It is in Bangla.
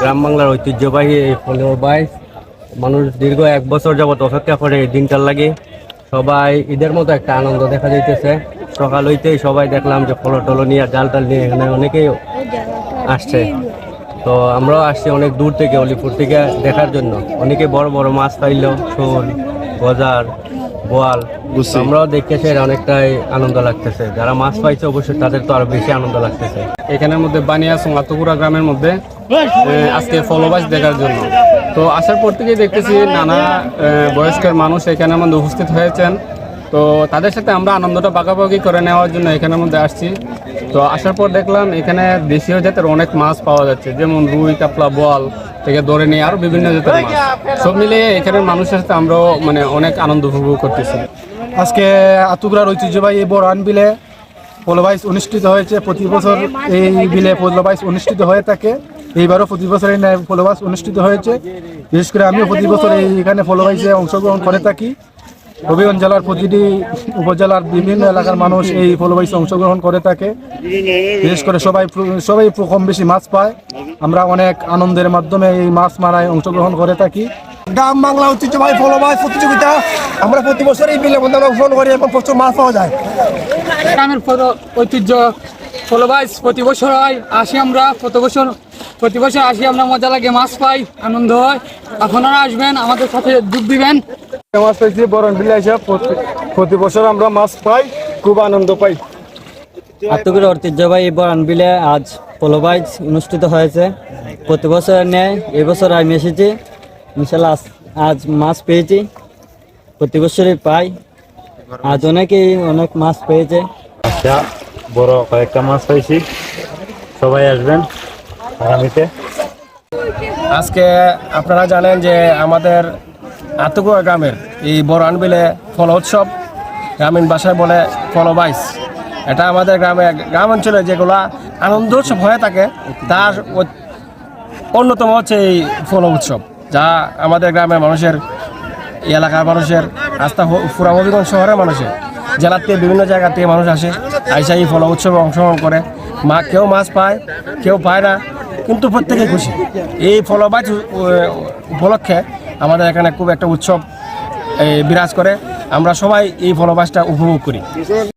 গ্রাম বাংলার ঐতিহ্যবাহী এই ফলের বাইচ মানুষ দীর্ঘ 1 বছর যাবত অপেক্ষা করে এই দিনটার লাগে। সবাই ঈদের মতো একটা আনন্দ দেখা যাইতেছে। সকাল হইতেই সবাই দেখলাম যে ফল টলো নিয়ে জাল টাল নিয়ে এখানে অনেকেই আসছে। তো আমরাও আসছি অনেক দূর থেকে, অলিপুর থেকে দেখার জন্য। অনেকে বড় বড় মাছ পাইলো, শোল, গজার, বোয়াল। আমরাও দেখে সেটা অনেকটাই আনন্দ লাগতেছে। যারা মাছ পাইছে অবশ্যই তাদের তো আরো বেশি আনন্দ লাগতেছে। এখানের মধ্যে বানিয়াসং আত্মপুরা গ্রামের মধ্যে আজকে ফলবাস দেখার জন্য। তো আসার পর থেকেই দেখতেছি নানা বয়স্কের মানুষ এখানের মধ্যে উপস্থিত হয়েছেন। তো তাদের সাথে আমরা আনন্দটা ভাগাভাগি করে নেওয়ার জন্য এখানের মধ্যে আসছি। তো আসার পর দেখলাম এখানে দেশীয় জাতের অনেক মাছ পাওয়া যাচ্ছে, যেমন রুই, কাতলা, বোয়াল থেকে ধরে নিয়ে আরও বিভিন্ন জাতের মাছ। সব মিলিয়ে এখানের মানুষের সাথে আমরাও অনেক আনন্দ উপভোগ করতেছি। আজকে আতুগড়ার ঐতিহ্যবাহী বরান বিলে ফলবাইচ অনুষ্ঠিত হয়েছে। প্রতি বছর এই বিলে ফলবাইচ অনুষ্ঠিত হয়ে থাকে। এইবারও প্রতি বছর এই ফলবাইচ অনুষ্ঠিত হয়েছে। বিশেষ করে আমিও প্রতি বছর এইখানে ফলবাইচে অংশগ্রহণ করে থাকি। হবিগঞ্জ জেলার প্রতিটি উপজেলার বিভিন্ন এলাকার মানুষ এই ফলবাইচে অংশগ্রহণ করে থাকে। বিশেষ করে সবাই কম বেশি মাছ পায়। আমরা অনেক আনন্দের মাধ্যমে এই মাছ মারায় অংশগ্রহণ করে থাকি। গ্রাম বাংলা ঐতিহ্যবাহী ফলবাইচ প্রতিযোগিতা আমরা প্রতি বছর এই বিলে অংশগ্রহণ করি এবং প্রচুর মাছ পাওয়া যায়। গ্রামের ঐতিহ্য ফলবাইচ প্রতি বছর হয়, আসি আমরা প্রতি বছর আসি আমরা, মজা লাগে, মাছ পাই, আনন্দ হয়। আপনারা আসবেন, আমাদের সাথে যোগ দিবেন। মাছ পাইছি বরান বিলে এসে প্রতি বছর আমরা মাছ পাই, খুব আনন্দ পাই। আত্মগুড়ার ঐতিহ্যবাহী বরান বিলে আজ ফলবাইচ অনুষ্ঠিত হয়েছে। প্রতি বছরের ন্যায় এবছর আমি এসেছি। ইনশাল্লাহ আজ মাছ পেয়েছি, প্রতি বছরই পাই। আজ অনেকেই অনেক মাছ পেয়েছে। আচ্ছা, বড় কয়েকটা মাছ পাইছি। সবাই আসবেন আগামীতে। আজকে আপনারা জানেন যে আমাদের আত্মগুড়া গ্রামের এই বরান বিলে ফল উৎসব, গ্রামীণ ভাষায় বলে ফলবাইচ। এটা আমাদের গ্রাম অঞ্চলে যেগুলা আনন্দ উৎসব হয়ে থাকে তার অন্যতম হচ্ছে এই ফল উৎসব, যা আমাদের গ্রামের মানুষের, এলাকার মানুষের আস্থা, পুরা হবিগঞ্জ শহরের মানুষের, জেলার থেকে বিভিন্ন জায়গা থেকে মানুষ আসে, আইসা এই ফল উৎসবে অংশগ্রহণ করে। কেউ মাছ পায়, কেউ পায় না, কিন্তু প্রত্যেকে খুশি। এই ফলবাইচ উপলক্ষে আমাদের এখানে খুব একটা উৎসব বিরাজ করে। আমরা সবাই এই ফলবাইচটা উপভোগ করি।